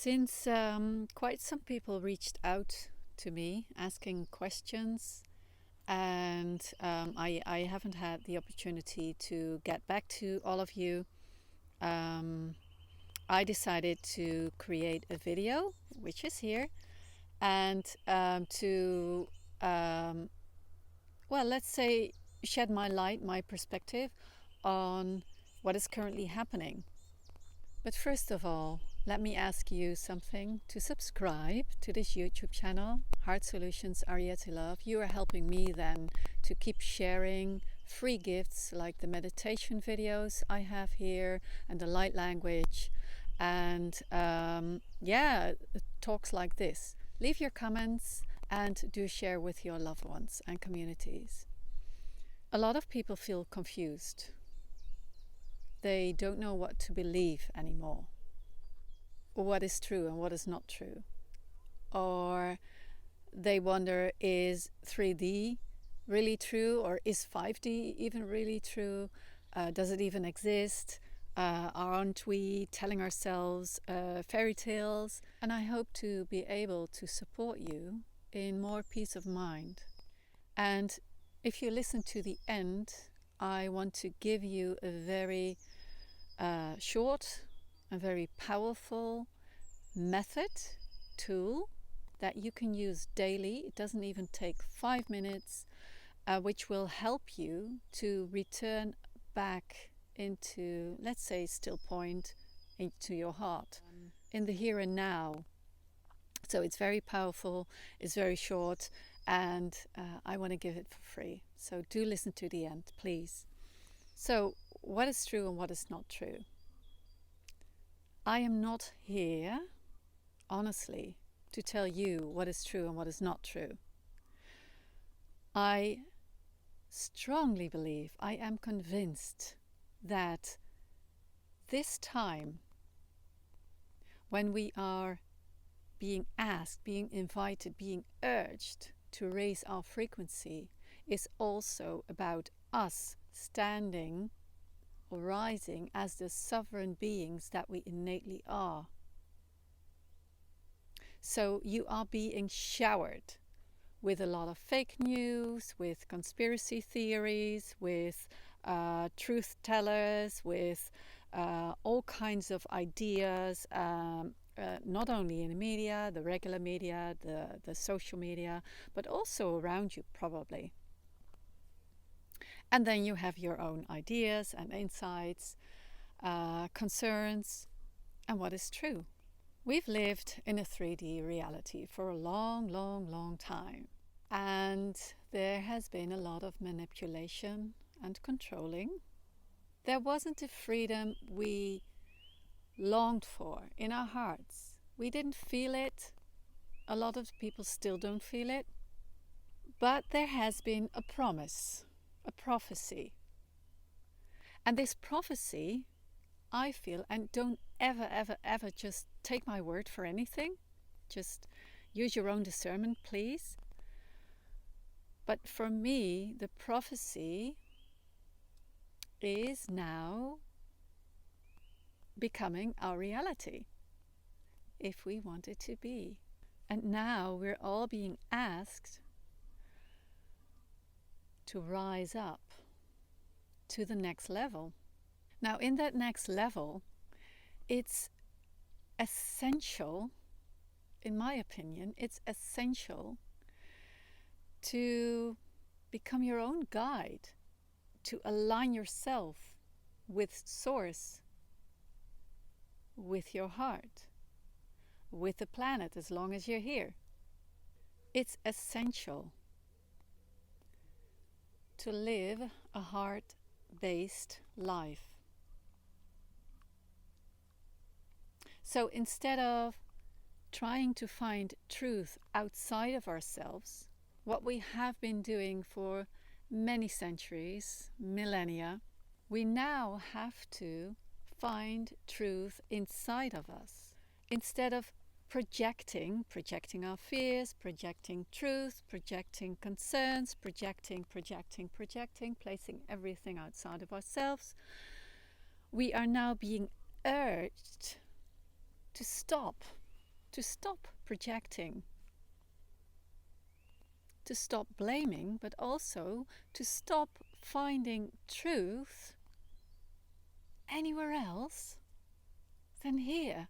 Since quite some people reached out to me asking questions, and I haven't had the opportunity to get back to all of you, I decided to create a video, which is here, and to, well, let's say, shed my light, my perspective on what is currently happening. But first of all, let me ask you something: to subscribe to this YouTube channel, Heart Solutions Are Yet to Love. You are helping me then to keep sharing free gifts like the meditation videos I have here and the light language and talks like this. Leave your comments and do share with your loved ones and communities. A lot of people feel confused. They don't know what to believe anymore, or what is true and what is not true. Or they wonder, is 3D really true, or is 5D even really true? Does it even exist? Aren't we telling ourselves fairy tales? And I hope to be able to support you in more peace of mind. And if you listen to the end, I want to give you a very short and very powerful method, tool that you can use daily. It doesn't even take 5 minutes, which will help you to return back into, let's say, still point, into your heart, in the here and now. So it's very powerful, it's very short, and I want to give it for free. So do listen to the end, please. So what is true and what is not true? I am not here, honestly, to tell you what is true and what is not true. I strongly believe, I am convinced that this time, when we are being asked, being invited, being urged to raise our frequency, is also about us standing or rising as the sovereign beings that we innately are. So you are being showered with a lot of fake news, with conspiracy theories, with truth tellers, with all kinds of ideas, not only in the media, the regular media, the social media, but also around you probably. And then you have your own ideas and insights, concerns, and what is true. We've lived in a 3D reality for a long, long, long time. And there has been a lot of manipulation and controlling. There wasn't the freedom we longed for in our hearts. We didn't feel it. A lot of people still don't feel it. But there has been a promise, a prophecy. And this prophecy, I feel, and don't ever just take my word for anything. Just use your own discernment, please. But for me, the prophecy is now becoming our reality, if we want it to be. And now we're all being asked to rise up to the next level. Now, in that next level, it's essential, in my opinion, it's essential to become your own guide, to align yourself with Source, with your heart, with the planet, as long as you're here. It's essential to live a heart-based life. So instead of trying to find truth outside of ourselves, what we have been doing for many centuries, millennia, we now have to find truth inside of us. Instead of projecting our fears, projecting truth, projecting concerns, projecting, placing everything outside of ourselves, we are now being urged to stop to stop projecting, to stop blaming, but also to stop finding truth anywhere else than here.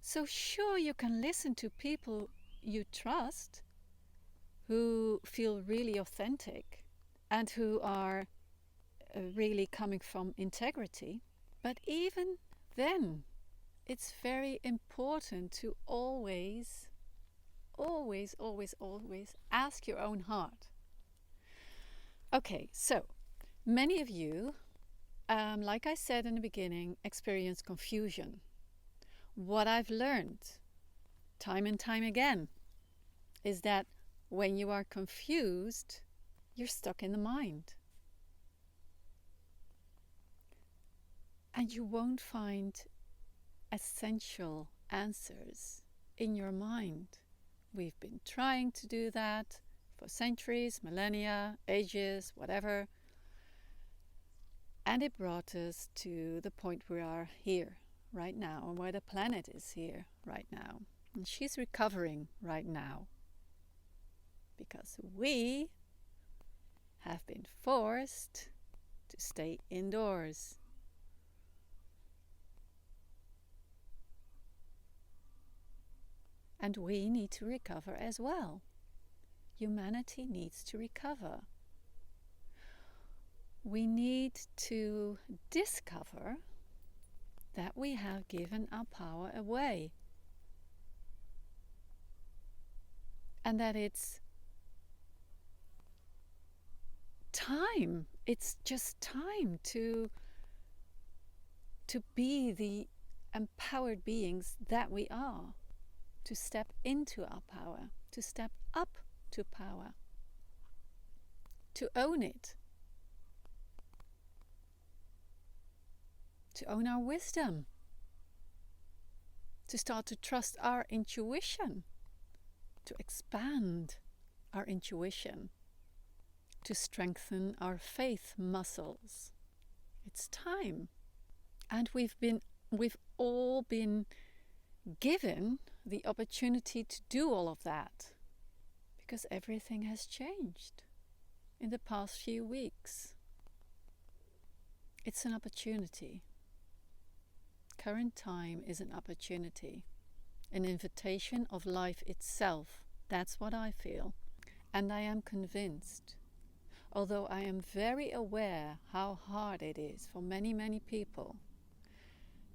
So sure, you can listen to people you trust, who feel really authentic and who are really coming from integrity. But even then, it's very important to always ask your own heart. Okay, so many of you, like I said in the beginning, experience confusion. What I've learned time and time again is that when you are confused, you're stuck in the mind. And you won't find essential answers in your mind. We've been trying to do that for centuries, millennia, ages, whatever. And it brought us to the point we are here right now, and where the planet is here right now. And she's recovering right now. Because we have been forced to stay indoors. And we need to recover as well. Humanity needs to recover. We need to discover that we have given our power away. And that it's time. It's just time to be the empowered beings that we are. To step into our power. To step up to power. To own it. To own our wisdom. To start to trust our intuition. To expand our intuition. To strengthen our faith muscles. It's time. And we've all been given the opportunity to do all of that. Because everything has changed in the past few weeks. It's an opportunity. Current time is an opportunity. An invitation of life itself. That's what I feel. And I am convinced, although I am very aware how hard it is for many, many people,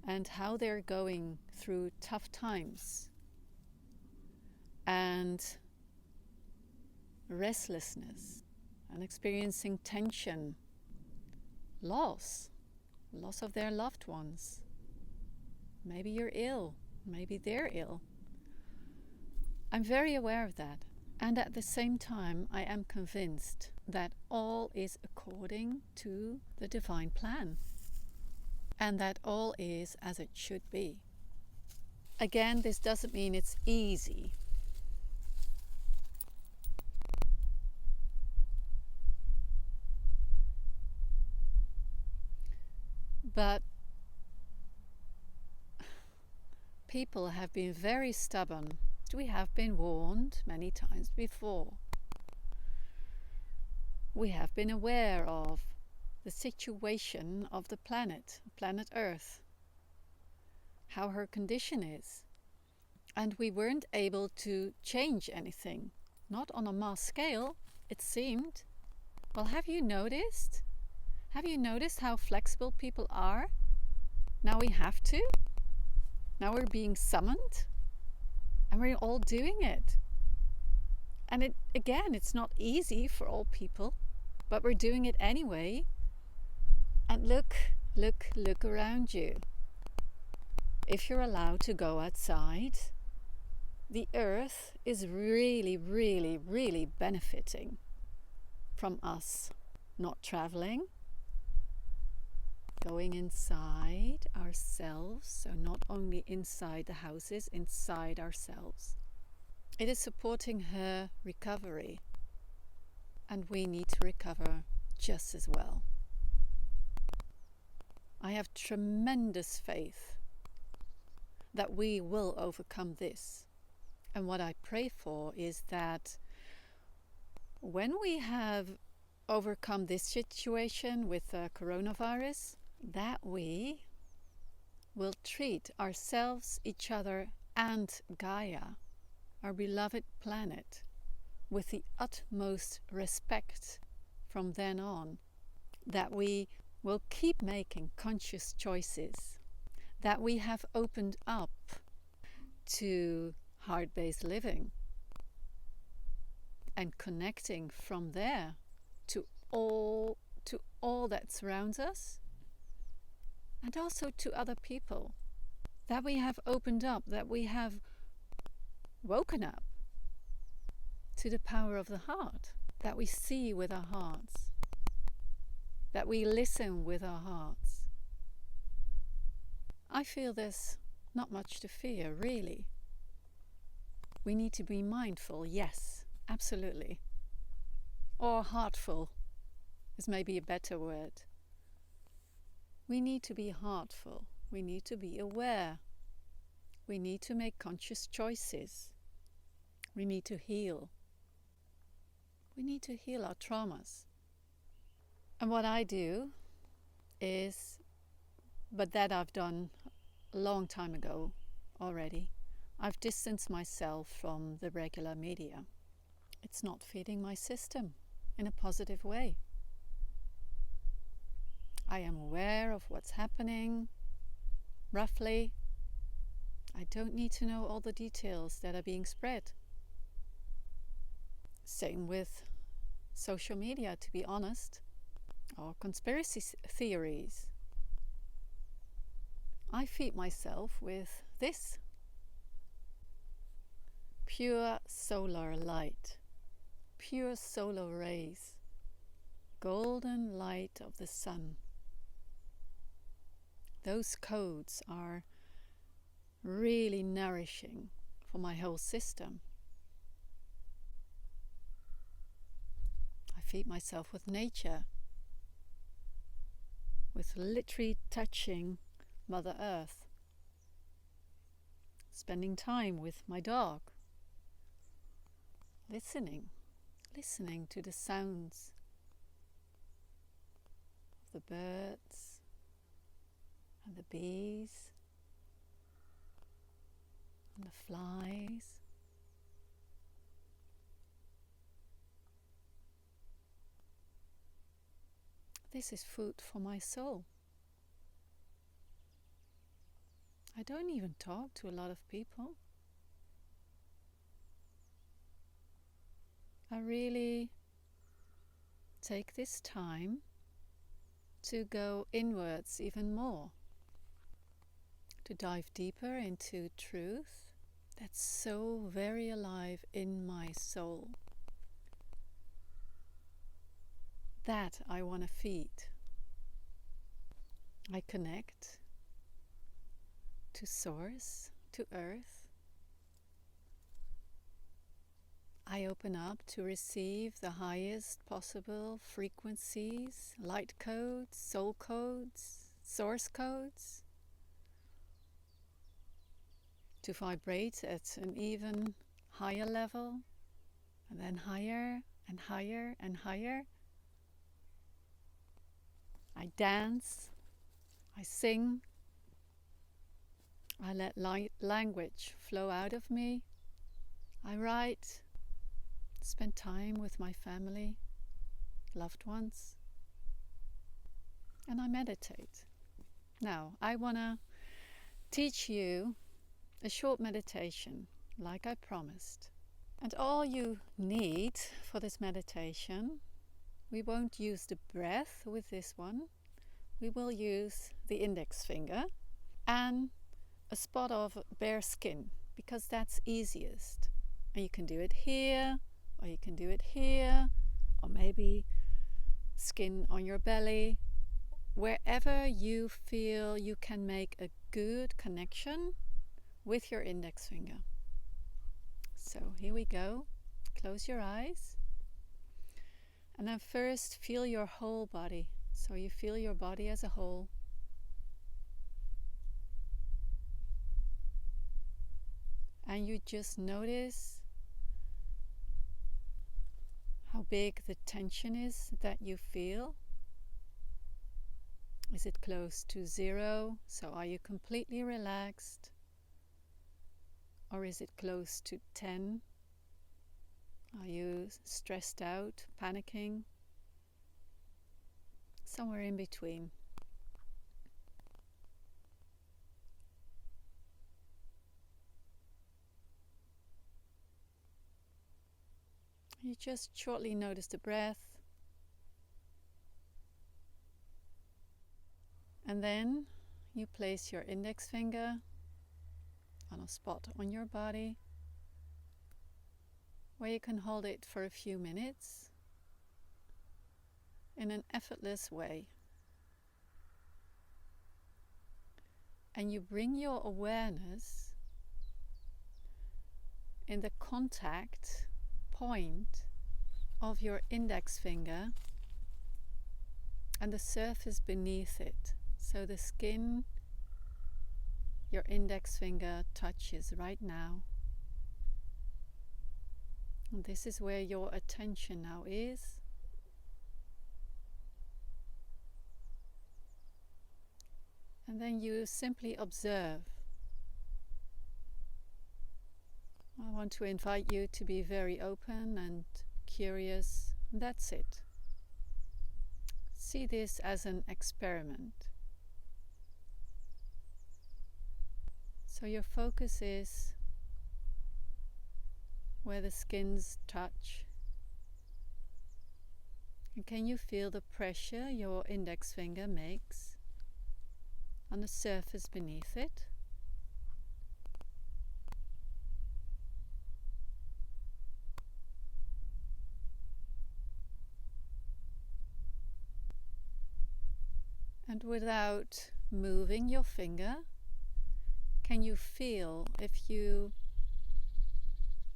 and how they're going through tough times, and restlessness, and experiencing tension, loss of their loved ones. Maybe you're ill, maybe they're ill. I'm very aware of that. And at the same time, I am convinced that all is according to the divine plan. And that all is as it should be. Again, this doesn't mean it's easy. But people have been very stubborn. We have been warned many times before. We have been aware of the situation of the planet Earth, how her condition is. And we weren't able to change anything, not on a mass scale, it seemed. Well, have you noticed? Have you noticed how flexible people are? Now we have to. Now we're being summoned. And we're all doing it. And it's not easy for all people, but we're doing it anyway. And look around you. If you're allowed to go outside, the earth is really, really, really benefiting from us not traveling, going inside ourselves, so not only inside the houses, inside ourselves. It is supporting her recovery, and we need to recover just as well. I have tremendous faith that we will overcome this. And what I pray for is that when we have overcome this situation with the coronavirus, that we will treat ourselves, each other, and Gaia, our beloved planet, with the utmost respect from then on. That we will keep making conscious choices. That we have opened up to heart-based living and connecting from there to all that surrounds us, and also to other people. That we have opened up, that we have woken up to the power of the heart, that we see with our hearts, that we listen with our hearts. I feel there's not much to fear, really. We need to be mindful, yes, absolutely. Or heartful is maybe a better word. We need to be heartful. We need to be aware. We need to make conscious choices. We need to heal. We need to heal our traumas. And what I do is, but that I've done a long time ago already, I've distanced myself from the regular media. It's not feeding my system in a positive way. I am aware of what's happening, roughly. I don't need to know all the details that are being spread. Same with social media, to be honest, or conspiracy theories. I feed myself with this. Pure solar light, pure solar rays, golden light of the sun. Those codes are really nourishing for my whole system. I feed myself with nature, with literally touching Mother Earth, spending time with my dog, listening to the sounds of the birds and the bees and the flies. This is food for my soul. I don't even talk to a lot of people. I really take this time to go inwards even more, to dive deeper into truth that's so very alive in my soul. That I want to feed. I connect to Source, to Earth. I open up to receive the highest possible frequencies, light codes, soul codes, source codes, to vibrate at an even higher level, and then higher and higher and higher. I dance, I sing, I let language flow out of me. I write, spend time with my family, loved ones, and I meditate. Now, I want to teach you a short meditation, like I promised. And all you need for this meditation, we won't use the breath with this one. We will use the index finger and a spot of bare skin, because that's easiest. And you can do it here, or you can do it here, or maybe skin on your belly, wherever you feel you can make a good connection with your index finger. So here we go. Close your eyes. And then first feel your whole body. So you feel your body as a whole. And you just notice how big the tension is that you feel. Is it close to 0? So are you completely relaxed? Or is it close to 10? Are you stressed out, panicking? Somewhere in between. You just shortly notice the breath. And then you place your index finger on a spot on your body where you can hold it for a few minutes in an effortless way. And you bring your awareness in the contact point of your index finger and the surface beneath it. So the skin your index finger touches right now. And this is where your attention now is. And then you simply observe. I want to invite you to be very open and curious. That's it. See this as an experiment. So your focus is where the skins touch. And can you feel the pressure your index finger makes on the surface beneath it? And without moving your finger, can you feel if you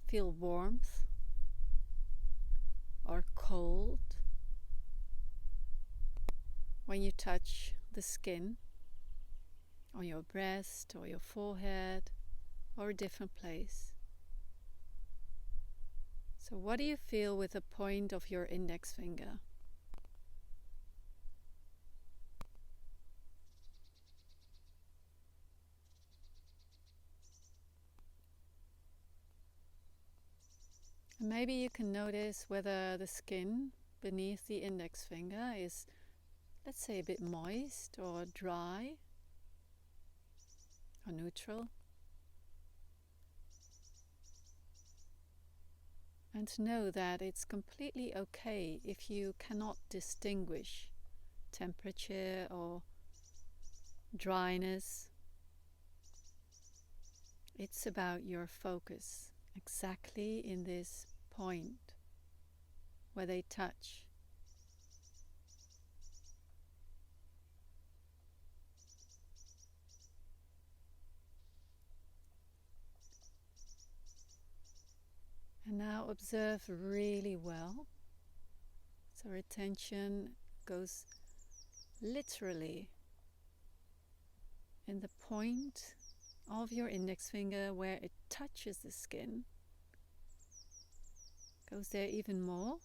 feel warmth or cold when you touch the skin on your breast or your forehead or a different place? So what do you feel with the point of your index finger? And maybe you can notice whether the skin beneath the index finger is, let's say, a bit moist or dry or neutral. And know that it's completely okay if you cannot distinguish temperature or dryness. It's about your focus exactly in this point where they touch. And now observe really well. So our attention goes literally in the point of your index finger where it touches the skin. Goes there even more.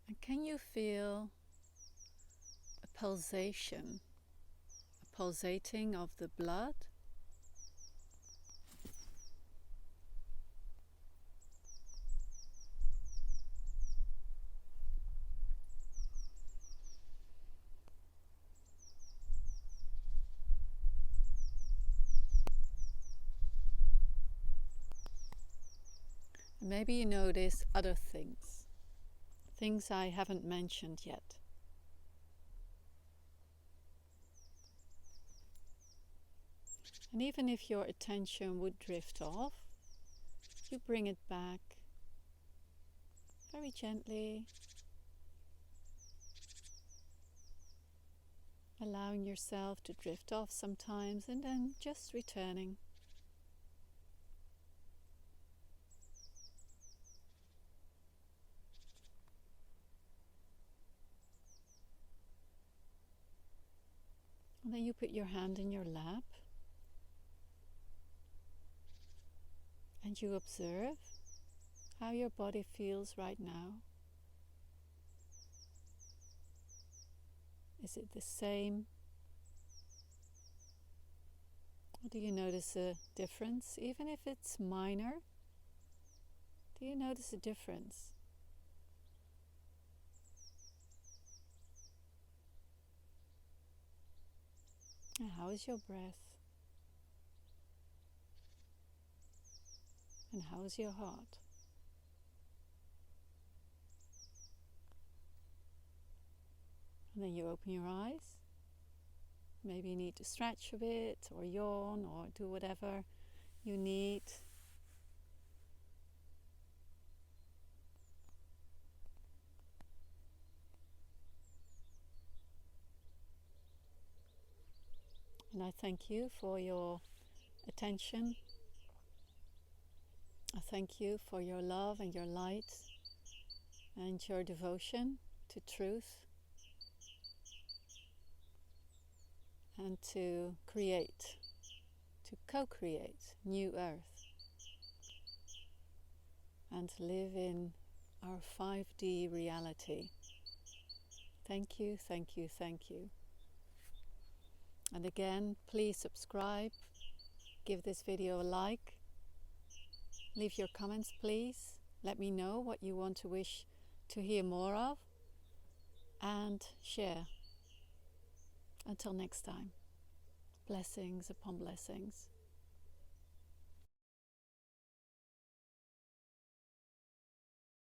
And can you feel a pulsation, a pulsating of the blood? Maybe you notice other things I haven't mentioned yet. And even if your attention would drift off, you bring it back very gently, allowing yourself to drift off sometimes and then just returning. And then you put your hand in your lap and you observe how your body feels right now. Is it the same? Or do you notice a difference? Even if it's minor, do you notice a difference? And how is your breath? And how is your heart? And then you open your eyes. Maybe you need to stretch a bit, or yawn, or do whatever you need. And I thank you for your attention. I thank you for your love and your light and your devotion to truth and to create, to co-create new earth and live in our 5D reality. Thank you, thank you, thank you. And again, please subscribe, give this video a like, leave your comments please, let me know what you want to wish to hear more of, and share. Until next time, blessings upon blessings.